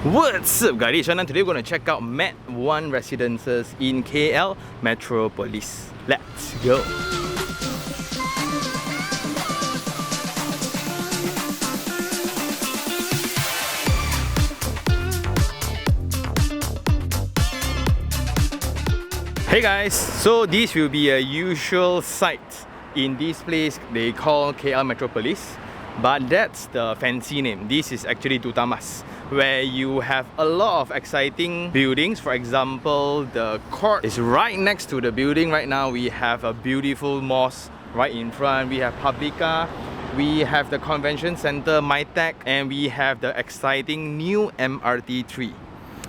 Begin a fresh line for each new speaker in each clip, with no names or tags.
What's up guys, so today we're going to check out Mat 1 residences in KL Metropolis. Let's go! Hey guys, so this will be a usual site in this place they call KL Metropolis, but that's the fancy name. This is actually Dutamas, where you have a lot of exciting buildings. For example, the court is right next to the building. Right now we have a beautiful mosque right in front. We have Publika, we have the convention center Mitec, and we have the exciting new MRT3.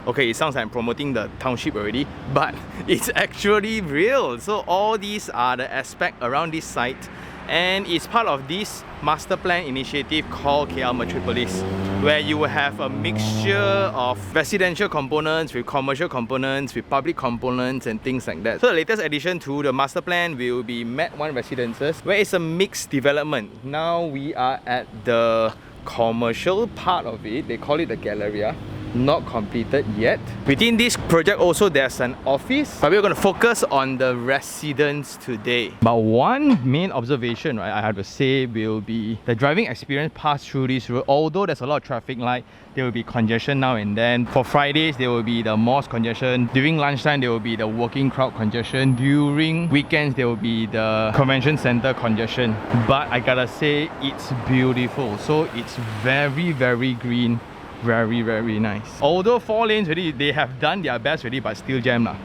Okay, it sounds like I'm promoting the township already, but it's actually real. So all these are the aspects around this site, and it's part of this master plan initiative called KL Metropolis, where you will have a mixture of residential components with commercial components with public components and things like that. So the latest addition to the master plan will be Mat 1 residences, where it's a mixed development. Now we are at the commercial part of it. They call it the Galleria. Not completed yet. Within this project also there's an office, but we're going to focus on the residents today. But one main observation, right, I have to say will be the driving experience passed through this road. Although there's a lot of traffic light, there will be congestion now and then. For Fridays there will be the mosque congestion. During lunchtime there will be the working crowd congestion. During weekends there will be the convention center congestion. But I gotta say, it's beautiful. So it's very green. Very nice. Although 4 lanes already, they have done their best already, but still jam lah.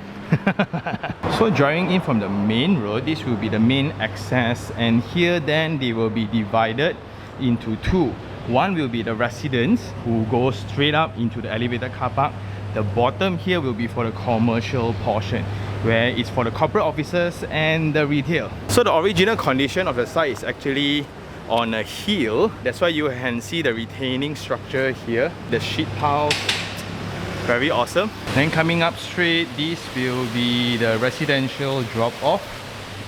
So driving in from the main road, this will be the main access, and here then they will be divided into two. One will be the residents who go straight up into the elevated car park. The bottom here will be for the commercial portion, where it's for the corporate offices and the retail. So the original condition of the site is actually on a hill. That's why you can see the retaining structure here, the sheet piles. Very awesome. Then coming up straight, this will be the residential drop-off.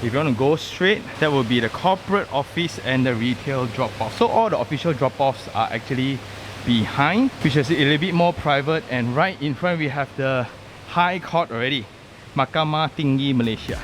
If you want to go straight, that will be the corporate office and the retail drop-off. So all the official drop-offs are actually behind, which is a little bit more private. And right in front we have the High Court already, Mahkamah Tinggi Malaysia.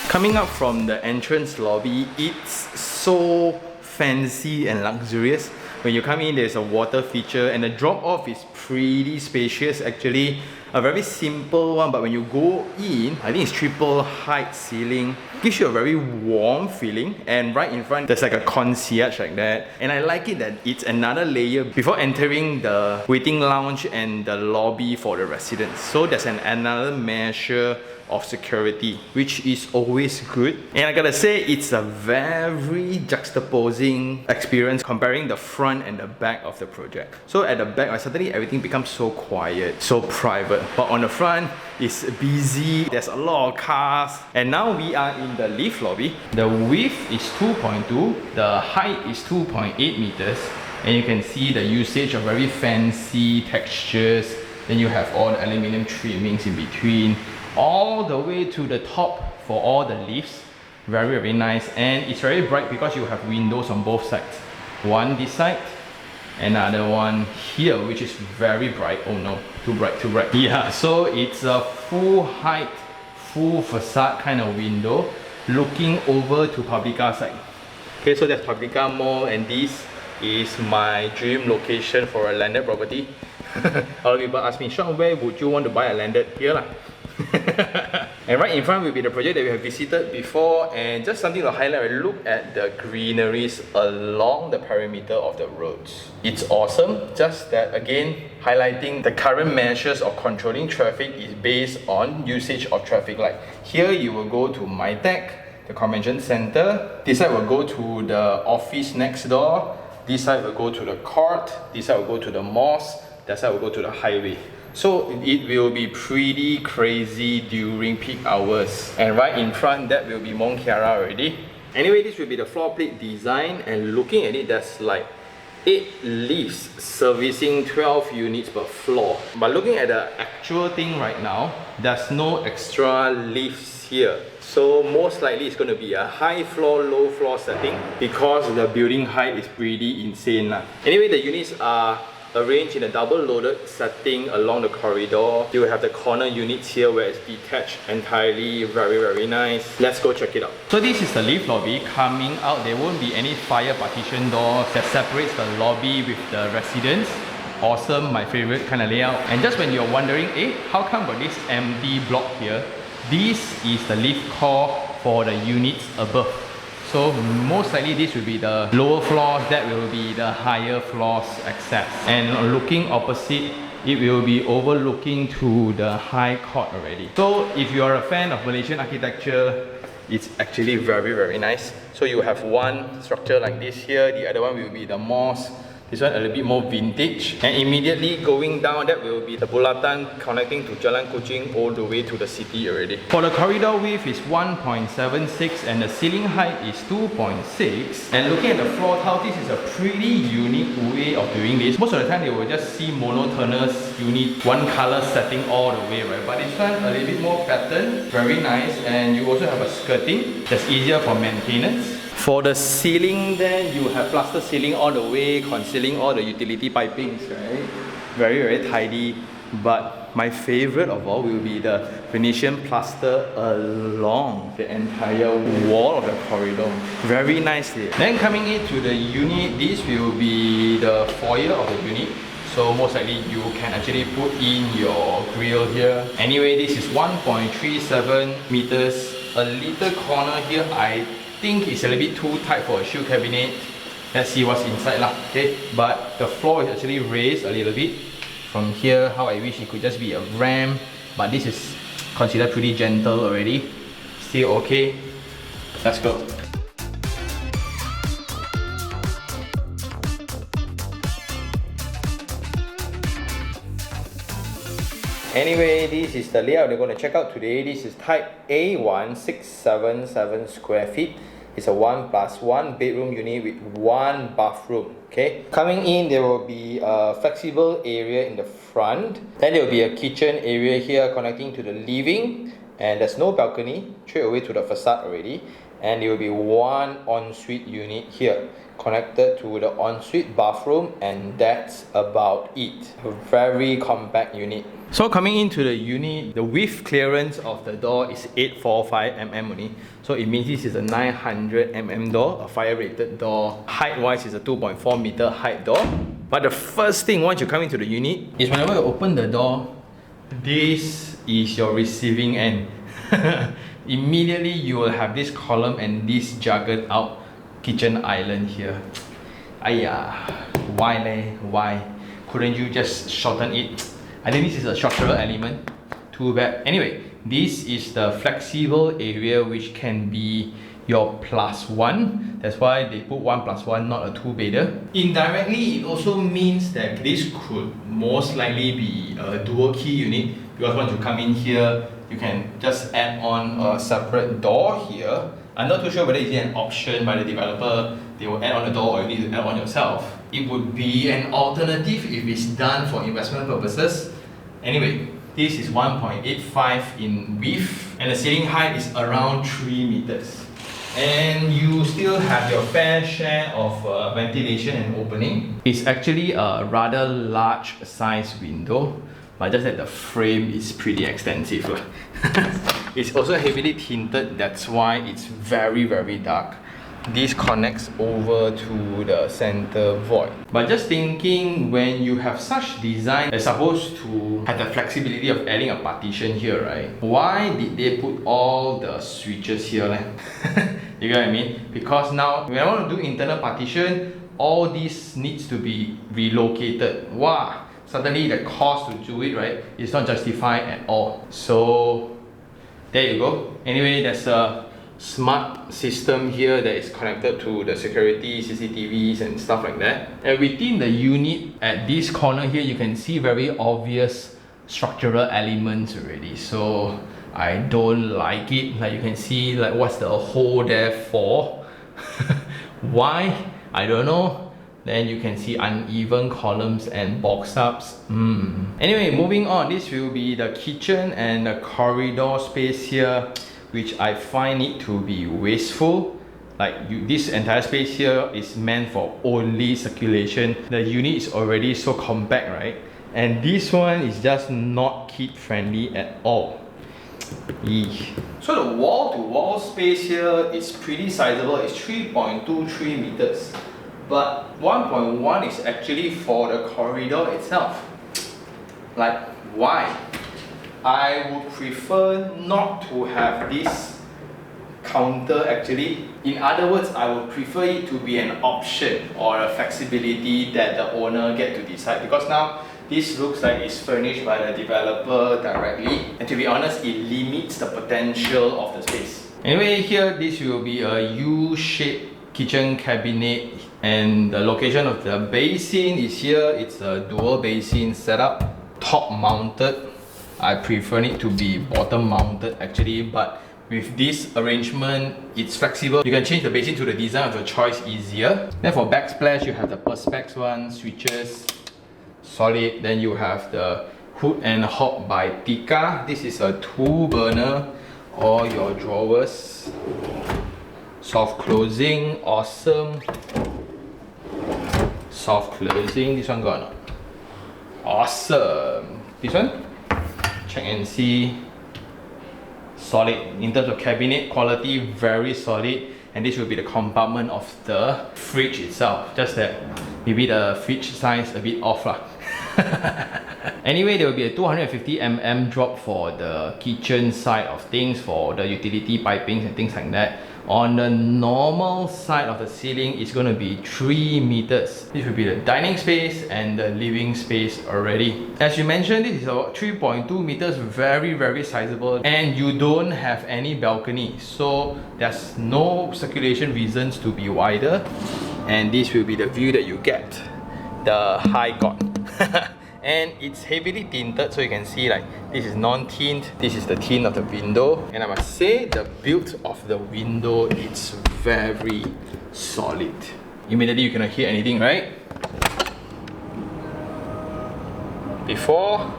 Coming up from the entrance lobby, it's so fancy and luxurious. When you come in, there's a water feature, and the drop-off is pretty spacious actually. A very simple one, but when you go in, I think it's triple height ceiling. Gives you a very warm feeling, and right in front there's like a concierge like that. And I like it that it's another layer before entering the waiting lounge and the lobby for the residents. So there's another measure of security, which is always good. And I gotta say, it's a very juxtaposing experience comparing the front and the back of the project. So at the back, suddenly everything becomes so quiet, so private. But on the front, it's busy, there's a lot of cars. And now we are in the lift lobby. The width is 2.2, the height is 2.8 meters. And you can see the usage of very fancy textures. Then you have all the aluminium trimmings in between, all the way to the top for all the lifts. Very nice. And it's very bright because you have windows on both sides. One this side, another one here, which is very bright. Oh no, too bright. Yeah, so it's a full height, full facade kind of window looking over to Publika side. Okay, so that's Publika Mall, and this is my dream location for a landed property. A lot of people ask me, Sean, where would you want to buy a landed? Here lah. And right in front will be the project that we have visited before, and just something to highlight, look at the greeneries along the perimeter of the roads. It's awesome, just that again highlighting the current measures of controlling traffic is based on usage of traffic light. Here you will go to Mitec, the convention center. This side will go to the office next door. This side will go to the court. This side will go to the mosque. That side will go to the highway. So it will be pretty crazy during peak hours. And right in front, that will be mont'kiara already. Anyway, this will be the floor plate design, and looking at it, there's like 8 lifts servicing 12 units per floor. But looking at the actual thing right now, there's no extra lifts here. So most likely it's going to be a high floor, low floor setting because the building height is pretty insane. Anyway, the units are arranged in a double loaded setting along the corridor. You will have the corner units here where it's detached entirely, very nice. Let's go check it out. So this is the lift lobby. Coming out, there won't be any fire partition doors that separates the lobby with the residents. Awesome, my favorite kind of layout. And just when you're wondering, how come got this empty block here? This is the lift core for the units above. So most likely this will be the lower floors, that will be the higher floors access. And looking opposite, it will be overlooking to the high court already. So if you are a fan of Malaysian architecture, it's actually very nice. So you have one structure like this here, the other one will be the mosque. This one a little bit more vintage, and immediately going down, that will be the bulatan connecting to Jalan Kuching all the way to the city already. For the corridor width is 1.76 and the ceiling height is 2.6. And looking at the floor tile, this is a pretty unique way of doing this. Most of the time they will just see monotonous unit, one color setting all the way, right? But this one a little bit more pattern, very nice, and you also have a skirting that's easier for maintenance. For the ceiling then, you have plaster ceiling all the way, concealing all the utility pipings, right? Very tidy. But my favorite of all will be the Venetian plaster along the entire wall of the corridor. Very nicely. Then coming into the unit, this will be the foyer of the unit. So most likely you can actually put in your grill here. Anyway, this is 1.37 meters. A little corner here, I think it's a little bit too tight for a shoe cabinet. Let's see what's inside lah. Okay, but the floor is actually raised a little bit. From here, how I wish it could just be a ramp, but this is considered pretty gentle already. Still okay. Let's go. Anyway, this is the layout we're going to check out today. This is type A1677 square feet. It's a 1+1 bedroom unit with 1 bathroom. Okay. Coming in, there will be a flexible area in the front. Then there will be a kitchen area here connecting to the living. And there's no balcony, straight away to the facade already. And there will be one ensuite unit here, connected to the ensuite bathroom, and that's about it. A very compact unit. So coming into the unit, the width clearance of the door is 845mm only. So it means this is a 900mm door, a fire rated door. Height wise is a 2.4 meter height door. But the first thing once you come into the unit is whenever you open the door, this is your receiving end. Immediately you will have this column and this jagged out kitchen island here. Aiya, why leh? Why couldn't you just shorten it? I think this is a structural element. Too bad. Anyway, this is the flexible area which can be your +1. That's why they put 1+1, not a 2-bedder. Indirectly, it also means that this could most likely be a dual key unit, because once you come in here, you can just add on a separate door here. I'm not too sure whether it's an option by the developer, they will add on the door, or you need to add on yourself. It would be an alternative if it's done for investment purposes. Anyway, this is 1.85 in width and the ceiling height is around 3 meters. And you still have your fair share of ventilation and opening. It's actually a rather large size window, but just that the frame is pretty extensive. It's also heavily tinted, that's why it's very dark. This connects over to the center void. But just thinking, when you have such design that's supposed to have the flexibility of adding a partition here, right? Why did they put all the switches here? You get what I mean? Because now when I want to do internal partition, all this needs to be relocated. Wow! Suddenly the cost to do it, right, is not justified at all. So there you go. Anyway, there's a smart system here that is connected to the security, CCTVs and stuff like that. And within the unit, at this corner here, you can see very obvious structural elements already. So I don't like it. Like you can see, like what's the hole there for? Why? I don't know. Then you can see uneven columns and box ups. Anyway, moving on, this will be the kitchen and the corridor space here. which I find it to be wasteful. Like this entire space here is meant for only circulation. The unit is already so compact, right? And this one is just not kid friendly at all. Eesh. So the wall-to-wall space here is pretty sizable. It's 3.23 meters. But 1.1 is actually for the corridor itself. Like, why? I would prefer not to have this counter actually. In other words, I would prefer it to be an option or a flexibility that the owner get to decide, because now this looks like it's furnished by the developer directly, and to be honest, it limits the potential of the space. Anyway, here this will be a U-shaped kitchen cabinet, and the location of the basin is here. It's a dual basin setup, top mounted. I prefer it to be bottom mounted actually, but with this arrangement, it's flexible. You can change the basin to the design of your choice easier. Then for backsplash, you have the Perspex one, switches, solid. Then you have the hood and hob by Publika. This is a 2-burner. All your drawers, soft closing, awesome. Soft closing. This one got or not? Awesome. This one, check and see. Solid in terms of cabinet quality, very solid. And this will be the compartment of the fridge itself, just that maybe the fridge size a bit off lah. Anyway, there will be a 250 mm drop for the kitchen side of things, for the utility pipings and things like that. On the normal side of the ceiling, it's going to be 3 meters. This will be the dining space and the living space already. As you mentioned, this is about 3.2 meters, very sizable, and you don't have any balcony, so there's no circulation reasons to be wider. And this will be the view that you get, the high court. And it's heavily tinted, so you can see like this is non-tint, this is the tint of the window, and I must say the build of the window, it's very solid. Immediately you cannot hear anything, right? Before,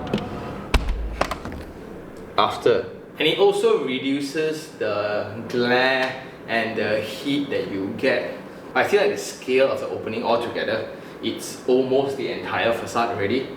after. And it also reduces the glare and the heat that you get. I feel like the scale of the opening altogether, it's almost the entire facade already.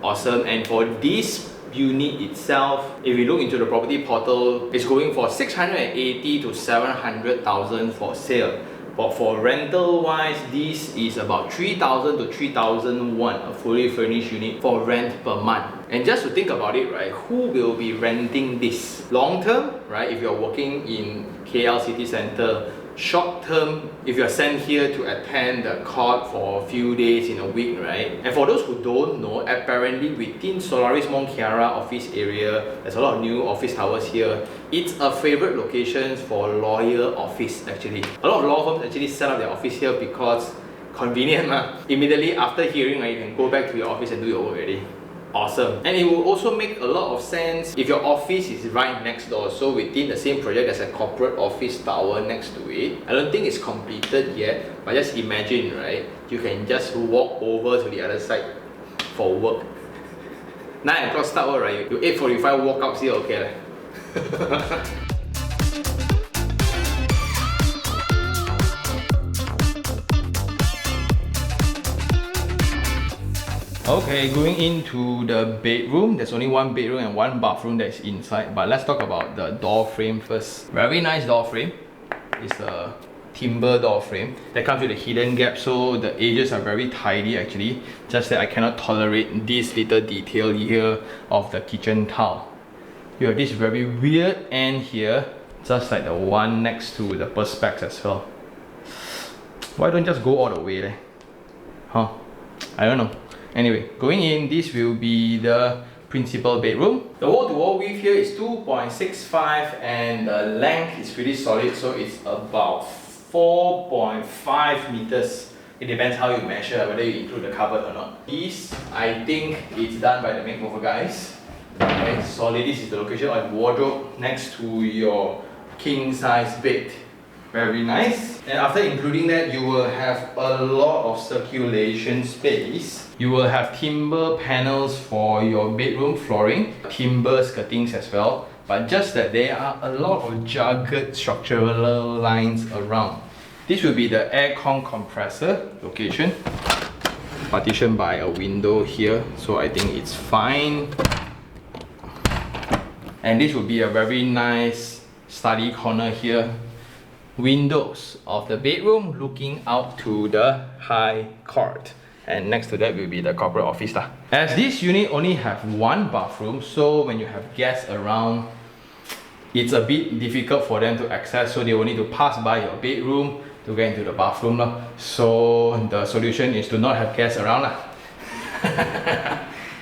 Awesome. And for this unit itself, if you look into the property portal, it's going for 680 to 700,000 for sale. But for rental wise, this is about 3,000 to 3,001, a fully furnished unit for rent per month. And just to think about it, right, who will be renting this? Long term, right, if you're working in KL city centre. Short term, if you're sent here to attend the court for a few days in a week, right? And for those who don't know, apparently within Solaris mont'kiara office area, there's a lot of new office towers here. It's a favorite location for lawyer office actually. A lot of law firms actually set up their office here because convenient ma. Immediately after hearing, right, you can go back to your office and do your work already. Awesome. And it will also make a lot of sense if your office is right next door. So within the same project, there's a corporate office tower next to it. I don't think it's completed yet, but just imagine, right? You can just walk over to the other side for work. 9 o'clock start work, right? You 8:45 walk out here, okay. Okay, going into the bedroom, there's only one bedroom and one bathroom that's inside. But let's talk about the door frame first. Very nice door frame. It's a timber door frame that comes with a hidden gap, so the edges are very tidy actually. Just that I cannot tolerate this little detail here of the kitchen tile. You have this very weird end here, just like the one next to the Perspex as well. Why don't just go all the way there? Huh? I don't know. Anyway, going in, this will be the principal bedroom. The wall-to-wall width here is 2.65 and the length is pretty solid, so it's about 4.5 meters. It depends how you measure, whether you include the cupboard or not. This, I think it's done by the makeover guys. Okay, solid. This is the location of wardrobe next to your king-size bed. Very nice. And after including that, you will have a lot of circulation space. You will have timber panels for your bedroom flooring, timber skirtings as well. but just that there are a lot of jagged structural lines around. This will be the aircon compressor location, partitioned by a window here, so I think it's fine. And this will be a very nice study corner here. Windows of the bedroom looking out to the high court. And next to that will be the corporate office. As this unit only have one bathroom, so when you have guests around, it's a bit difficult for them to access, so they will need to pass by your bedroom to get into the bathroom. So the solution is to not have guests around.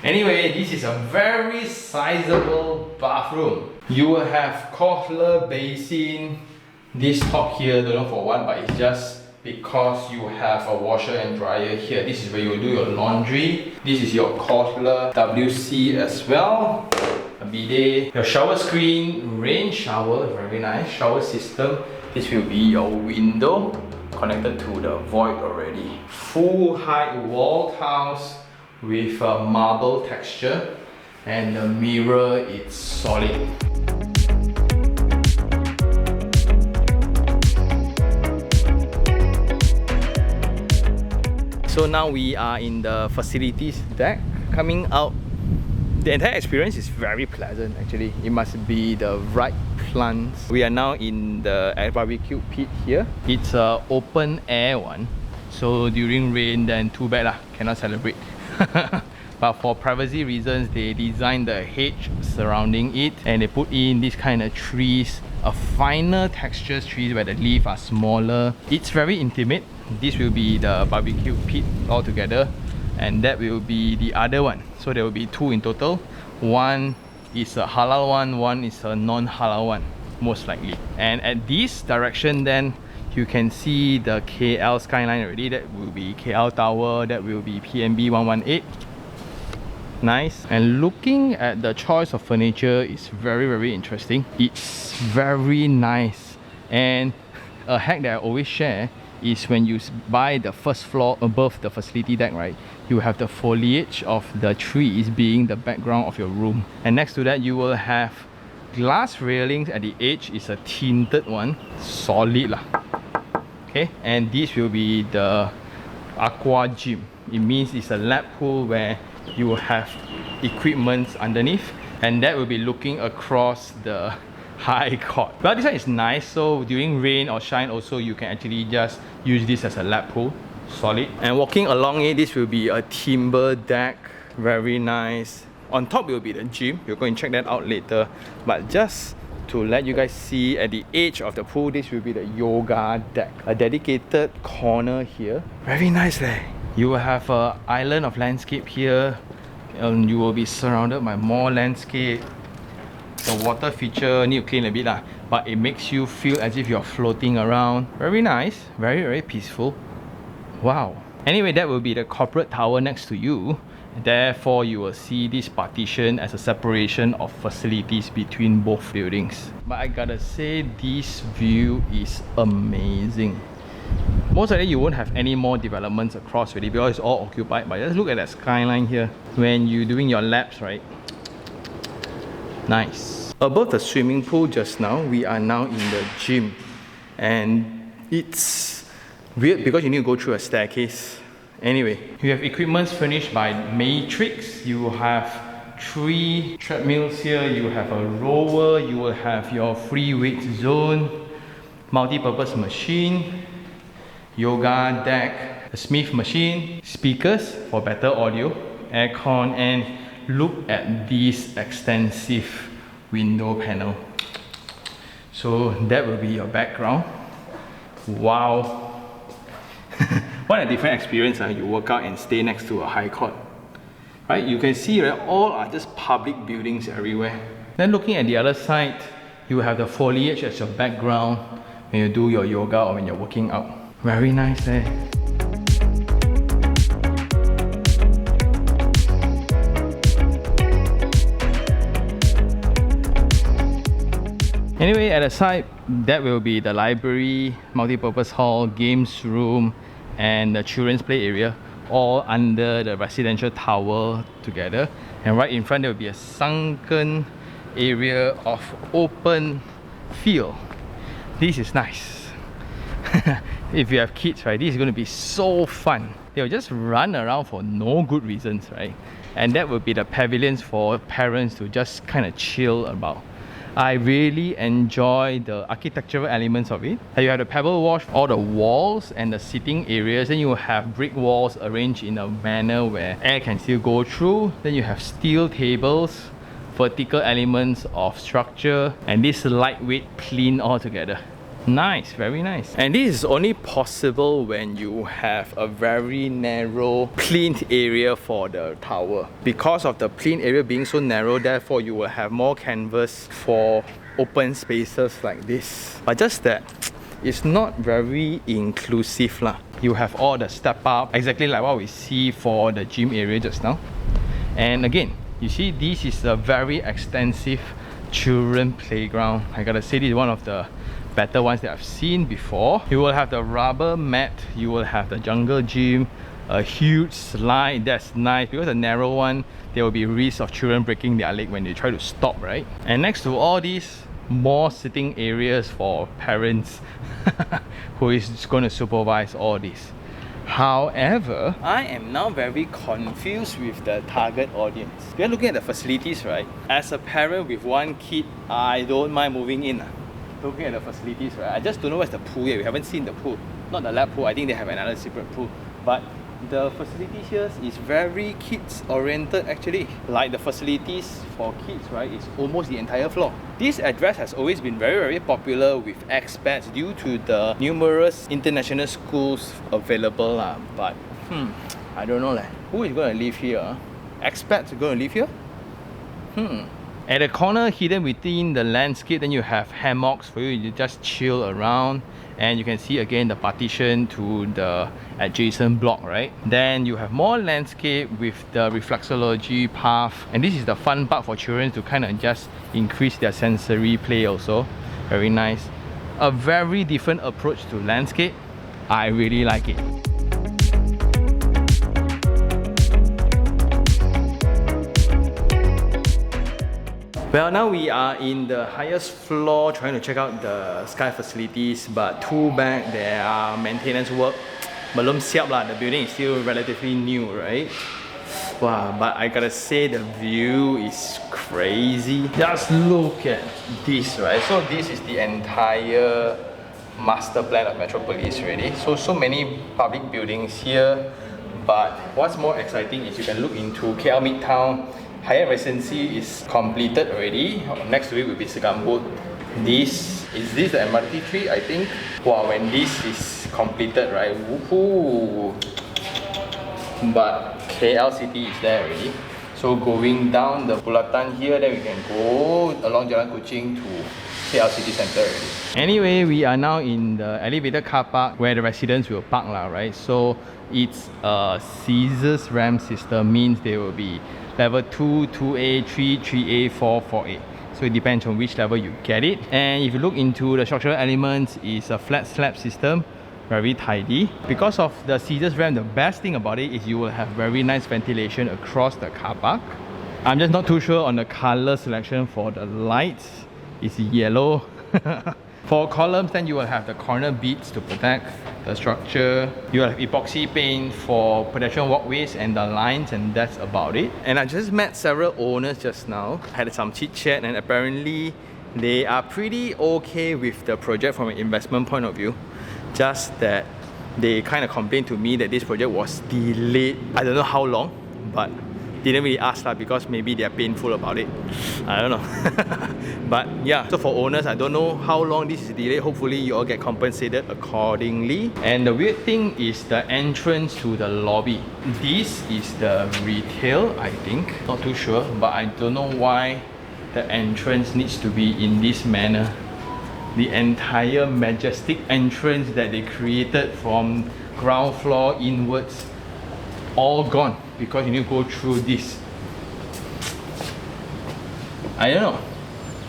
Anyway, this is a very sizable bathroom. You will have cordless basin. This top here, don't know for what, but it's just because you have a washer and dryer here. This is where you will do your laundry. This is your cordless WC as well. A bidet, your shower screen, rain shower, very nice shower system. This will be your window connected to the void already. Full height wall tiles with a marble texture, and the mirror is solid. So now we are in the facilities deck. Coming out, the entire experience is very pleasant actually. It must be the right plants. We are now in the barbecue pit here. It's an open air one, so during rain then too bad lah, cannot celebrate. But for privacy reasons, they designed the hedge surrounding it, and they put in this kind of trees, a finer textures trees where the leaves are smaller. It's very intimate. This will be the barbecue pit altogether, and that will be the other one. So there will be two in total. One is a halal one is a non-halal one, most likely. And at this direction then, you can see the KL skyline already. That will be KL Tower, that will be PMB 118. Nice. And looking at the choice of furniture is very interesting. It's very nice. And a hack that I always share is when you buy the first floor above the facility deck, right, you have the foliage of the trees being the background of your room. And next to that, you will have glass railings at the edge. Is a tinted one, solid lah. Okay, and this will be the aqua gym. It means it's a lap pool where you will have equipment underneath, and that will be looking across the high court. But this one is nice, so during rain or shine also you can actually just use this as a lap pool. Solid. And walking along it, this will be a timber deck, very nice. On top will be the gym. You're going to check that out later, but just to let you guys see, at the edge of the pool, this will be the yoga deck, a dedicated corner here. Very nice leh. You will have an island of landscape here, and you will be surrounded by more landscape. The water feature need to clean a bit lah, but it makes you feel as if you're floating around. Very nice, very peaceful. Wow. Anyway, that will be the corporate tower next to you. Therefore, you will see this partition as a separation of facilities between both buildings. But I gotta say, this view is amazing. Most likely you won't have any more developments across really because it's all occupied. But just look at that skyline here when you're doing your laps, right? Nice. Above the swimming pool just now, we are now in the gym, and it's weird because you need to go through a staircase. Anyway, you have equipment furnished by Matrix. You have 3 treadmills here, you have a rower, you will have your free weight zone, multi-purpose machine, yoga deck, a Smith machine, speakers for better audio, aircon, and look at this extensive window panel. So that will be your background. Wow. What a different experience. You work out and stay next to a high court. Right? You can see, right, all are just public buildings everywhere. Then looking at the other side, you have the foliage as your background when you do your yoga or when you're working out. Very nice eh? Anyway, at the side, that will be the library, multi-purpose hall, games room, and the children's play area, all under the residential tower together. And right in front there will be a sunken area of open field. This is nice. If you have kids, right, this is going to be so fun. They'll just run around for no good reasons, right? And that will be the pavilions for parents to just kind of chill about. I really enjoy the architectural elements of it. You have the pebble wash, all the walls and the sitting areas. Then you have brick walls arranged in a manner where air can still go through. Then you have steel tables, vertical elements of structure, and this lightweight plinth all together. Nice, very nice. And this is only possible when you have a very narrow plinth area for the tower. Because of the plinth area being so narrow, therefore you will have more canvas for open spaces like this. But just that, it's not very inclusive lah. You have all the step up, exactly like what we see for the gym area just now. And again, you see this is a very extensive children playground. I gotta say, this is one of the better ones that I've seen before. You will have the rubber mat, you will have the jungle gym, a huge slide. That's nice because the narrow one, there will be risk of children breaking their leg when they try to stop, right? And next to all these, more sitting areas for parents who is going to supervise all this. However, I am now very confused with the target audience. We are looking at the facilities, right? As a parent with one kid, I don't mind moving in. Looking at the facilities, right? I just don't know where's the pool yet. We haven't seen the pool. Not the lap pool, I think they have another separate pool. But the facility here is very kids oriented actually. Like the facilities for kids, right, is almost the entire floor. This address has always been very popular with expats due to the numerous international schools available. But I don't know. Who is going to live here? Expats are going to live here? At the corner, hidden within the landscape, then you have hammocks for you to just chill around. And you can see again the partition to the adjacent block, right? Then you have more landscape with the reflexology path. And this is the fun part for children to kind of just increase their sensory play also. Very nice. A very different approach to landscape. I really like it. Well, now we are in the highest floor trying to check out the sky facilities, but too bad there are maintenance work. Belum siap lah, the building is still relatively new, right? Wow, but I gotta say the view is crazy. Just look at this, right? So this is the entire master plan of Metropolis already. So many public buildings here, but what's more exciting is you can look into KL Midtown. Higher residency is completed already. Next to it will be Segambut. Is this the MRT tree? I think. Wow, when this is completed, right? Woohoo! But KL City is there already. So going down the Bulatan here, then we can go along Jalan Kuching to KL City Centre already. Anyway, we are now in the elevated car park where the residents will park lah, right? So it's a scissors ramp system, means they will be level 2, 2A, 3, 3A, 4, 4A. So it depends on which level you get it. And if you look into the structural elements, it's a flat slab system, very tidy. Because of the scissors ramp, the best thing about it is you will have very nice ventilation across the car park. I'm just not too sure on the color selection for the lights. It's yellow. For columns, then you will have the corner beads to protect the structure. You will have epoxy paint for pedestrian walkways and the lines, and that's about it. And I just met several owners just now. I had some chit chat, and apparently they are pretty okay with the project from an investment point of view. Just that they kind of complained to me that this project was delayed. I don't know how long, but didn't really ask because maybe they're painful about it. I don't know. But yeah, so for owners, I don't know how long this is delayed. Hopefully you all get compensated accordingly. And the weird thing is the entrance to the lobby. This is the retail, I think. Not too sure, but I don't know why the entrance needs to be in this manner. The entire majestic entrance that they created from ground floor inwards, all gone because you need to go through this. I don't know.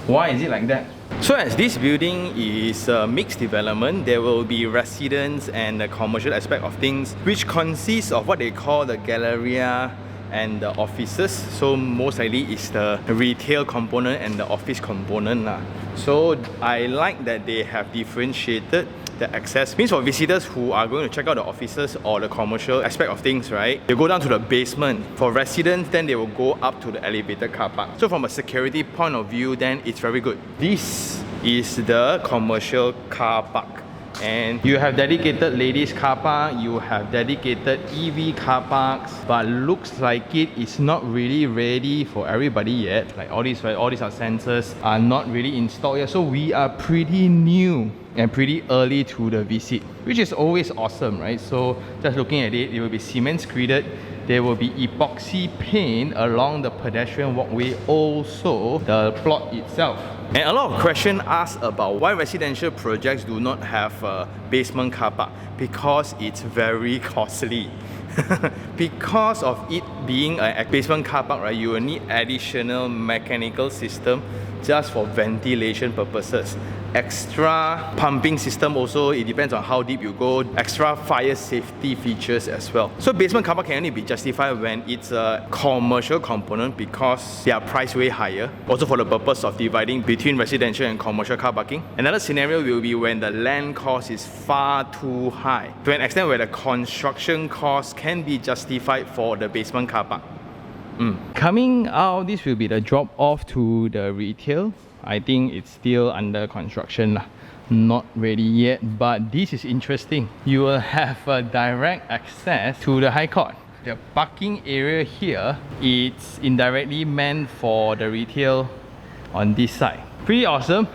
Why is it like that? So as this building is a mixed development, there will be residents and the commercial aspect of things, which consists of what they call the Galleria and the offices. So most likely it's the retail component and the office component lah. So I like that they have differentiated the access. Means for visitors who are going to check out the offices or the commercial aspect of things, right, they go down to the basement. For residents, then they will go up to the elevated car park. So from a security point of view, then it's very good. This is the commercial car park. And you have dedicated ladies car park, you have dedicated EV car parks, but looks like it is not really ready for everybody yet. Like all these sensors are not really installed yet. So we are pretty new and pretty early to the visit, which is always awesome, right? So just looking at it, it will be cement screeded. There will be epoxy paint along the pedestrian walkway, also the plot itself. And a lot of questions asked about why residential projects do not have a basement car park. Because it's very costly. Because of it being a basement car park, right, you will need additional mechanical system just for ventilation purposes. Extra pumping system also, it depends on how deep you go. Extra fire safety features as well. So basement car park can only be justified when it's a commercial component because they are priced way higher. Also for the purpose of dividing between residential and commercial car parking. Another scenario will be when the land cost is far too high, to an extent where the construction cost can be justified for the basement car park. Coming out, this will be the drop off to the retail. I think it's still under construction lah. Not ready yet, but this is interesting. You will have a direct access to the High Court. The parking area here, it's indirectly meant for the retail on this side. Pretty awesome.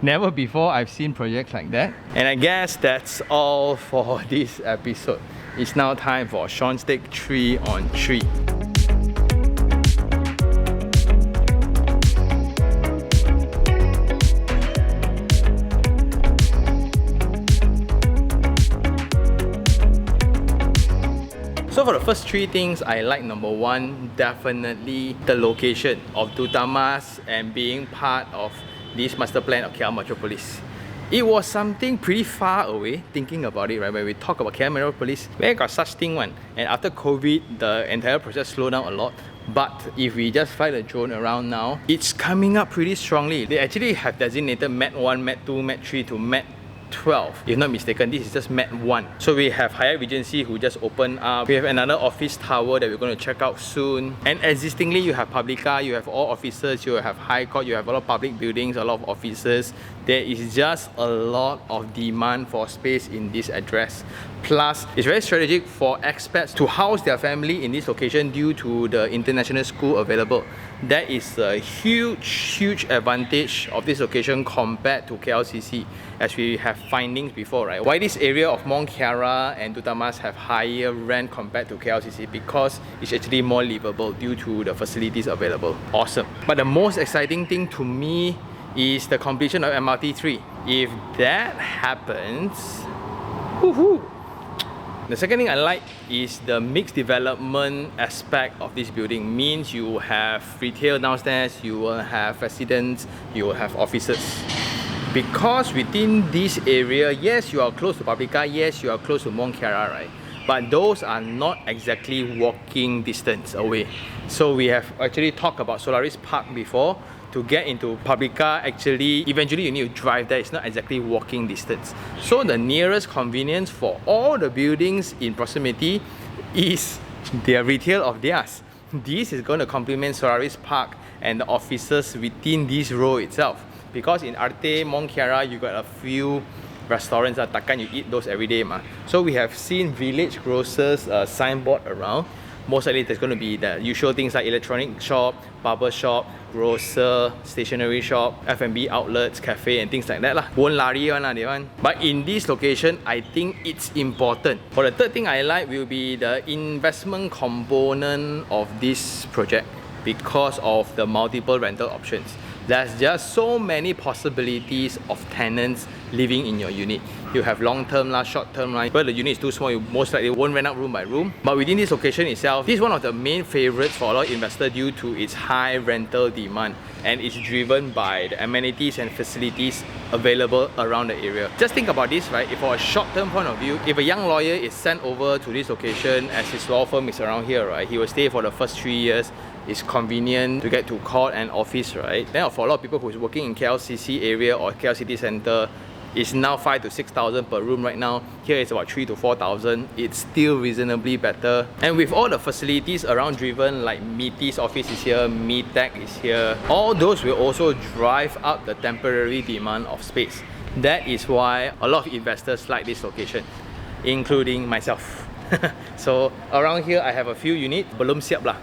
Never before I've seen projects like that. And I guess that's all for this episode. It's now time for Sean's Take 3 on 3. So for the first 3 things I like, number 1, definitely the location of Dutamas and being part of this master plan of KL Metropolis. It was something pretty far away, thinking about it, right? When we talk about KL Metropolis, where got such thing one? And after COVID, the entire process slowed down a lot. But if we just fly the drone around now, it's coming up pretty strongly. They actually have designated Mat 1, Mat 2, Mat 3 to Mat 12. If not mistaken, this is just Mat 1. So we have Hyatt Regency who just opened up. We have another office tower that we're going to check out soon. And existingly, you have Publika, you have all offices, you have High Court, you have a lot of public buildings, a lot of offices. There is just a lot of demand for space in this address. Plus, it's very strategic for expats to house their family in this location due to the international school available. That is a huge advantage of this location compared to KLCC, as we have findings before, right? Why this area of mont'kiara and Dutamas have higher rent compared to KLCC? Because it's actually more livable due to the facilities available. Awesome. But the most exciting thing to me is the completion of MRT3. If that happens, woohoo! The second thing I like is the mixed development aspect of this building. Means you have retail downstairs, you will have residents, you will have offices. Because within this area, yes, you are close to Publika, yes, you are close to mont'kiara, right? But those are not exactly walking distance away. So we have actually talked about Solaris Park before. To get into Publika, actually, eventually you need to drive there. It's not exactly walking distance. So the nearest convenience for all the buildings in proximity is their retail of theirs. This is going to complement Solaris Park and the offices within this row itself. Because in Arte, mont'kiara, you got a few restaurants, takkan you eat those every day. So we have seen Village Grocers signboard around. Most likely there's going to be the usual things like electronic shop, barber shop, grocer, stationery shop, F&B outlets, cafe and things like that lah. Won't lari one lah, they want. But in this location, I think it's important. For the third thing I like will be the investment component of this project because of the multiple rental options. There's just so many possibilities of tenants living in your unit. You have long-term, short-term, where the unit is too small, you most likely won't rent out room by room. But within this location itself, this is one of the main favorites for a lot of investors due to its high rental demand. And it's driven by the amenities and facilities available around the area. Just think about this, right? If for a short-term point of view, if a young lawyer is sent over to this location as his law firm is around here, right? He will stay for the first 3 years. It's convenient to get to court and office, right? Then for a lot of people who's working in KLCC area or KL City Centre, it's now 5,000 to 6,000 per room right now. Here it's about 3,000 to 4,000. It's still reasonably better. And with all the facilities around driven, like Miti's office is here, Mitec is here, all those will also drive up the temporary demand of space. That is why a lot of investors like this location, including myself. So around here, I have a few units, belum siap lah.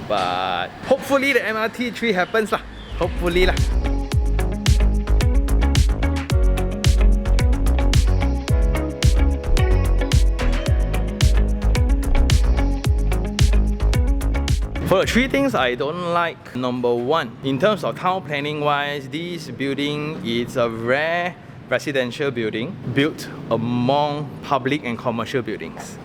But hopefully the MRT 3 happens lah. Hopefully lah. For the 3 things I don't like, number 1, in terms of town planning wise, this building is a rare residential building built among public and commercial buildings.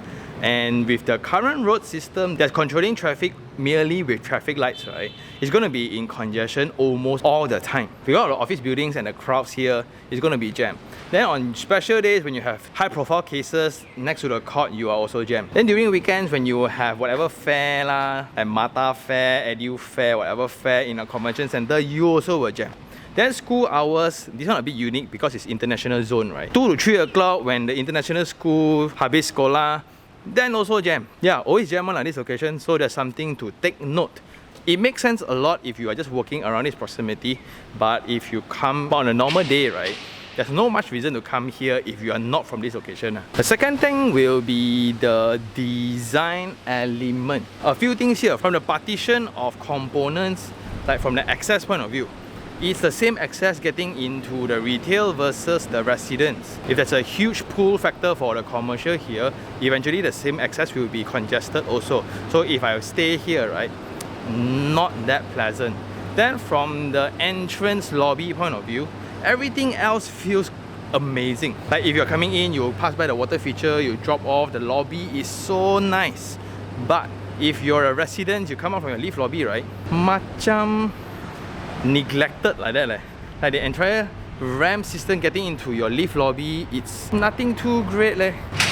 And with the current road system that's controlling traffic merely with traffic lights, right, it's going to be in congestion almost all the time. Because of the office buildings and the crowds here, it's going to be jammed. Then on special days when you have high profile cases next to the court, you are also jammed. Then during weekends when you have whatever fair lah, and Mata fair, Edu fair, whatever fair in a convention center, you also will jam. Then school hours, this one a bit unique because it's international zone, right? 2 to 3 o'clock when the international school habis sekolah, then also jam. Yeah, always jam on this occasion, so there's something to take note. It makes sense a lot if you are just working around this proximity, but if you come on a normal day, right, there's no much reason to come here if you are not from this location. The second thing will be the design element. A few things here, from the partition of components, like from the access point of view. It's the same access getting into the retail versus the residents. If there's a huge pull factor for the commercial here, eventually the same access will be congested also. So if I stay here, right, not that pleasant. Then from the entrance lobby point of view, everything else feels amazing. Like if you're coming in, you pass by the water feature, you drop off, the lobby is so nice. But if you're a resident, you come out from your lift lobby, right, macam neglected like that. Like the entire ramp system getting into your lift lobby, it's nothing too great.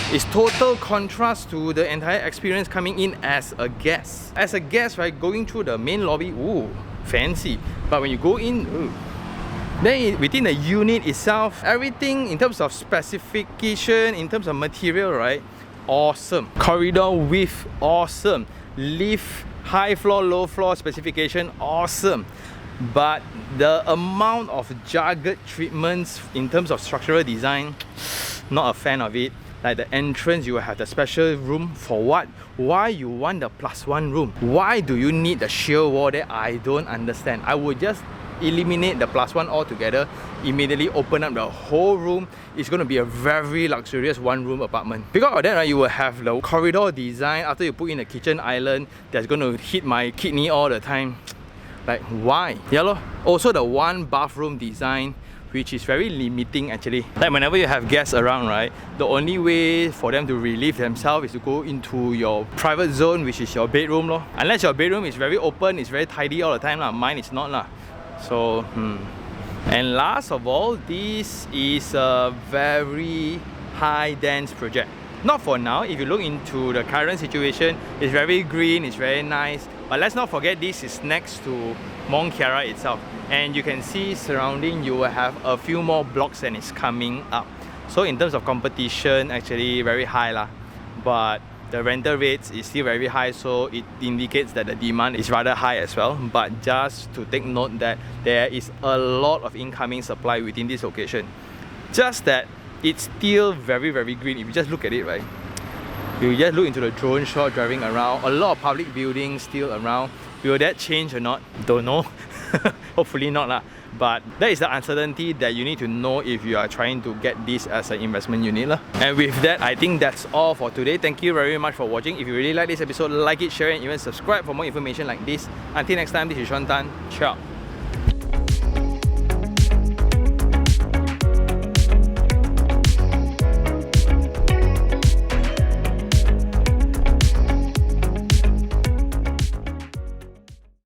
It's total contrast to the entire experience coming in as a guest. As a guest, right, going through the main lobby, ooh, fancy. But when you go in, ooh, then within the unit itself, everything in terms of specification, in terms of material, right, awesome. Corridor width, awesome. Lift, high floor, low floor specification, awesome. But the amount of jagged treatments in terms of structural design, not a fan of it. Like the entrance, you will have the special room for what? Why you want the +1 room? Why do you need the sheer wall there? I don't understand. I would just eliminate the +1 altogether, immediately open up the whole room. It's going to be a very luxurious 1-room apartment. Because of that, right, you will have the corridor design. After you put in a kitchen island, that's going to hit my kidney all the time. Like, why? Yeah, lor. Also the 1 bathroom design, which is very limiting actually. Like whenever you have guests around, right, the only way for them to relieve themselves is to go into your private zone, which is your bedroom lor. Unless your bedroom is very open, it's very tidy all the time lah. Mine is not lah. So, And last of all, this is a very high dense project. Not for now. If you look into the current situation, it's very green, it's very nice. But let's not forget, this is next to mont'kiara itself. And you can see surrounding, you will have a few more blocks and it's coming up. So in terms of competition, actually very high lah. But the rental rates is still very high, so it indicates that the demand is rather high as well. But just to take note that there is a lot of incoming supply within this location. Just that it's still very, very green. If you just look at it, right, you just look into the drone shot driving around, a lot of public buildings still around. Will that change or not? Don't know. Hopefully not lah. But that is the uncertainty that you need to know if you are trying to get this as an investment unit lah. And with that, I think that's all for today. Thank you very much for watching. If you really like this episode, like it, share it, and even subscribe for more information like this. Until next time, this is Sean Tan. Ciao.